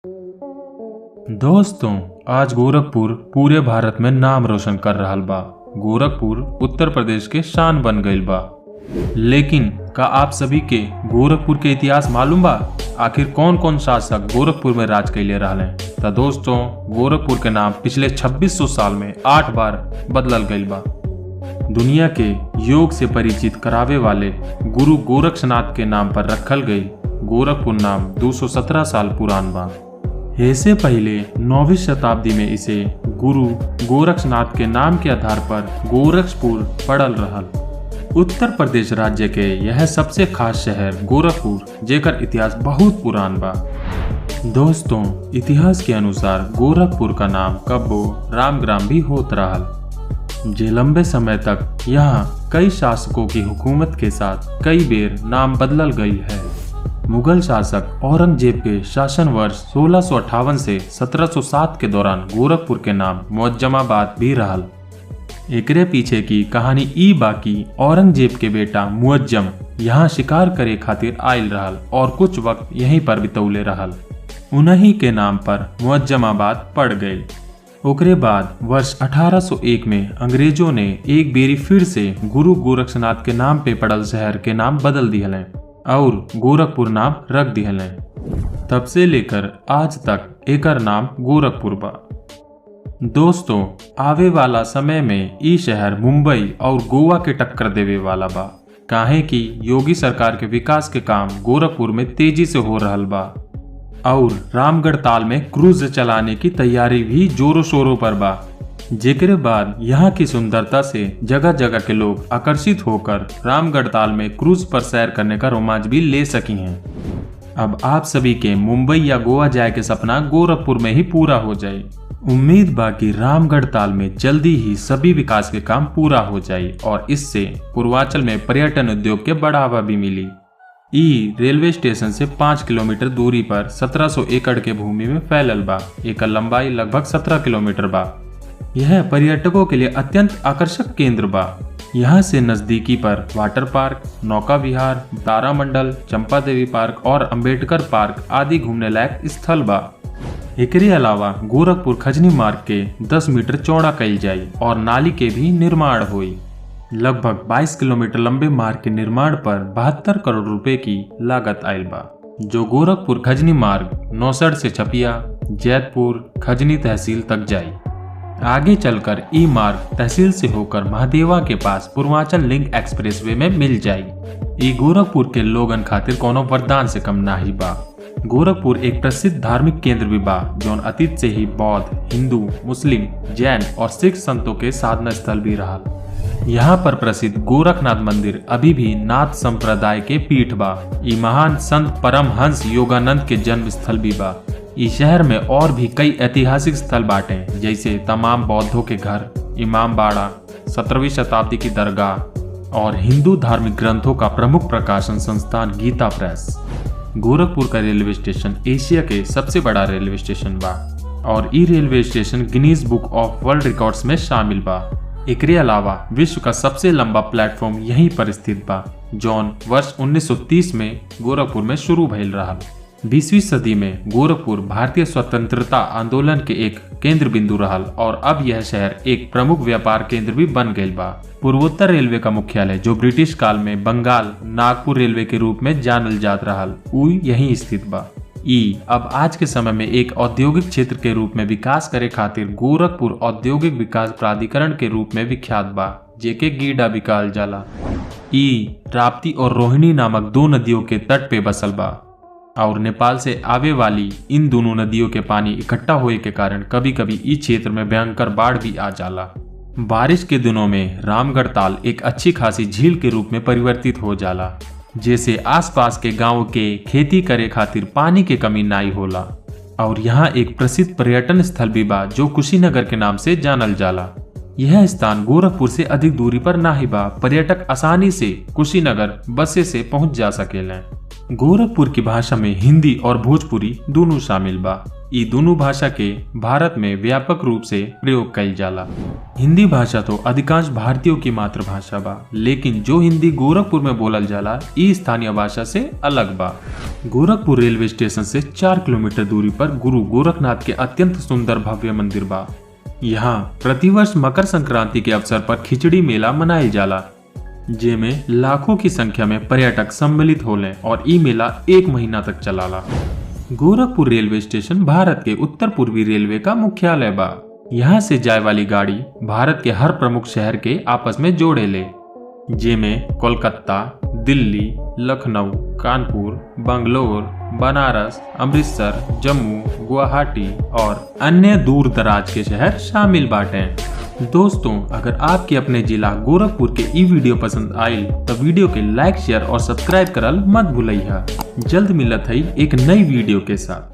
दोस्तों, आज गोरखपुर पूरे भारत में नाम रोशन कर रहल बा। गोरखपुर उत्तर प्रदेश के शान बन गईल बा। लेकिन का आप सभी के गोरखपुर के इतिहास मालूम बा? आखिर कौन कौन शासक गोरखपुर में राज कैले रहले? तो दोस्तों, गोरखपुर के नाम पिछले 2600 साल में 8 बार बदलल गईल बा। दुनिया के योग से परिचित करावे वाले गुरु गोरक्षनाथ के नाम पर रखल गई गोरखपुर नाम 217 साल पुरान बा। इससे पहले 9वीं शताब्दी में इसे गुरु गोरक्षनाथ के नाम के आधार पर गोरखपुर पड़ल रहल। उत्तर प्रदेश राज्य के यह सबसे खास शहर गोरखपुर जेकर इतिहास बहुत पुरान बा। दोस्तों, इतिहास के अनुसार गोरखपुर का नाम कब्बो रामग्राम भी होत रहल। जे लंबे समय तक यहाँ कई शासकों की हुकूमत के साथ कई बेर नाम बदलल गई है। मुगल शासक औरंगजेब के शासन वर्ष 1658 से 1707 के दौरान गोरखपुर के नाम मुअज्जमाबाद भी रहल। एकरे पीछे की कहानी ई बाकी औरंगजेब के बेटा मुअज्जम यहाँ शिकार करे खातिर आयल रहल और कुछ वक्त यहीं पर बितौले रहल। उन्हीं के नाम पर मुअज्जमाबाद पड़ गए। ओकरे बाद वर्ष 1801 में अंग्रेजों ने एक बेरी फिर से गुरु गोरक्षनाथ के नाम पे पड़ल शहर के नाम बदल दिहले और गोरखपुर नाम रख दिहले। तब से लेकर आज तक एकर नाम गोरखपुर बा। दोस्तों, आवे वाला समय में ई शहर मुंबई और गोवा के टक्कर देवे वाला बा। काहे कि योगी सरकार के विकास के काम गोरखपुर में तेजी से हो रहल बा और रामगढ़ ताल में क्रूज चलाने की तैयारी भी जोरों शोरों पर बा। जेकरे बाद यहाँ की सुंदरता से जगह जगह के लोग आकर्षित होकर रामगढ़ ताल में क्रूज पर सैर करने का रोमांच भी ले सकी हैं। अब आप सभी के मुंबई या गोवा जाए के सपना गोरखपुर में ही पूरा हो जाए। उम्मीद बा कि रामगढ़ ताल में जल्दी ही सभी विकास के काम पूरा हो जाए और इससे पूर्वांचल में पर्यटन उद्योग के बढ़ावा भी मिली। ई रेलवे स्टेशन से 5 किलोमीटर दूरी पर 1700 एकड़ के भूमि में फैलल बा। एकर लंबाई लगभग 17 किलोमीटर बा। यह पर्यटकों के लिए अत्यंत आकर्षक केंद्र बा। यहाँ से नजदीकी पर वाटर पार्क, नौका विहार, तारामंडल, चंपा देवी पार्क और अंबेडकर पार्क आदि घूमने लायक स्थल बा। एकरे अलावा गोरखपुर खजनी मार्ग के 10 मीटर चौड़ा कईल जाई और नाली के भी निर्माण हुई। लगभग 22 किलोमीटर लंबे मार्ग के निर्माण पर 72 करोड़ रुपए की लागत आयल बा, जो गोरखपुर खजनी मार्ग नौसड़ से छपिया, जैतपुर, खजनी तहसील तक जाई। आगे चलकर ई मार्ग तहसील से होकर महादेवा के पास पूर्वांचल लिंक एक्सप्रेसवे में मिल जाई। ई गोरखपुर के लोगन खातिर कोनो वरदान से कम नाही बा। गोरखपुर एक प्रसिद्ध धार्मिक केंद्र भी बा, जौन अतीत से ही बौद्ध, हिंदू, मुस्लिम, जैन और सिख संतों के साधना स्थल भी रहा। यहाँ पर प्रसिद्ध गोरखनाथ मंदिर अभी भी नाथ संप्रदाय के पीठ बा। ई महान संत परमहंस योगानंद के जन्म स्थल भी बा। इस शहर में और भी कई ऐतिहासिक स्थल बाटे, जैसे तमाम बौद्धों के घर, इमाम बाड़ा, 17वीं शताब्दी की दरगाह और हिंदू धार्मिक ग्रंथों का प्रमुख प्रकाशन संस्थान गीता प्रेस। गोरखपुर का रेलवे स्टेशन एशिया के सबसे बड़ा रेलवे स्टेशन बा और ई railway station Guinness book of world records में शामिल बा। एकरे अलावा विश्व का सबसे लंबा प्लेटफॉर्म यहीं पर स्थित बा, जौन वर्ष 1930 में गोरखपुर में शुरू भइल रहा। 20वीं सदी में गोरखपुर भारतीय स्वतंत्रता आंदोलन के एक केंद्र बिंदु रहल और अब यह शहर एक प्रमुख व्यापार केंद्र भी बन गईल बा। पूर्वोत्तर रेलवे का मुख्यालय, जो ब्रिटिश काल में बंगाल नागपुर रेलवे के रूप में जानल जात रहल, उ यहीं स्थित बा। अब आज के समय में एक औद्योगिक क्षेत्र के रूप में विकास करे खातिर गोरखपुर औद्योगिक विकास प्राधिकरण के रूप में विख्यात बा, जेके गीडा भी कहल जाला। राप्ती और रोहिणी नामक 2 नदियों के तट पे बसल बा और नेपाल से आवे वाली इन दोनों नदियों के पानी इकट्ठा होए के कारण कभी कभी इस क्षेत्र में भयंकर बाढ़ भी आ जाला। बारिश के दिनों में रामगढ़ ताल एक अच्छी खासी झील के रूप में परिवर्तित हो जाला, जैसे आसपास के गांव के खेती करे खातिर पानी के कमी नाई होला। और यहाँ एक प्रसिद्ध पर्यटन स्थल भी बा, जो कुशीनगर के नाम से जानल जाला। यह स्थान गोरखपुर से अधिक दूरी पर नाही बा। पर्यटक आसानी से कुशीनगर बसे से पहुंच जा सकेले। गोरखपुर की भाषा में हिंदी और भोजपुरी दोनों शामिल बा। ये दोनों भाषा के भारत में व्यापक रूप से प्रयोग कइल जाला। हिंदी भाषा तो अधिकांश भारतीयों की मातृभाषा बा, लेकिन जो हिंदी गोरखपुर में बोलल जाला ये स्थानीय भाषा से अलग बा। गोरखपुर रेलवे स्टेशन से 4 किलोमीटर दूरी पर गुरु गोरखनाथ के अत्यंत सुंदर भव्य मंदिर बा। यहाँ प्रतिवर्ष मकर संक्रांति के अवसर पर खिचड़ी मेला मनाई जाला, जेमें लाखों की संख्या में पर्यटक सम्मिलित होले और ई मेला 1 महीना तक चलाला। गोरखपुर रेलवे स्टेशन भारत के उत्तर पूर्वी रेलवे का मुख्यालय बा। यहाँ से जाए वाली गाड़ी भारत के हर प्रमुख शहर के आपस में जोड़े ले, जेमें कोलकाता, दिल्ली, लखनऊ, कानपुर, बंगलोर, बनारस, अमृतसर, जम्मू, गुवाहाटी और अन्य दूर दराज के शहर शामिल बाटे। दोस्तों, अगर आपके अपने जिला गोरखपुर के ई वीडियो पसंद आयल तो वीडियो के लाइक, शेयर और सब्सक्राइब करल मत भूलिए। जल्द मिलत है एक नई वीडियो के साथ।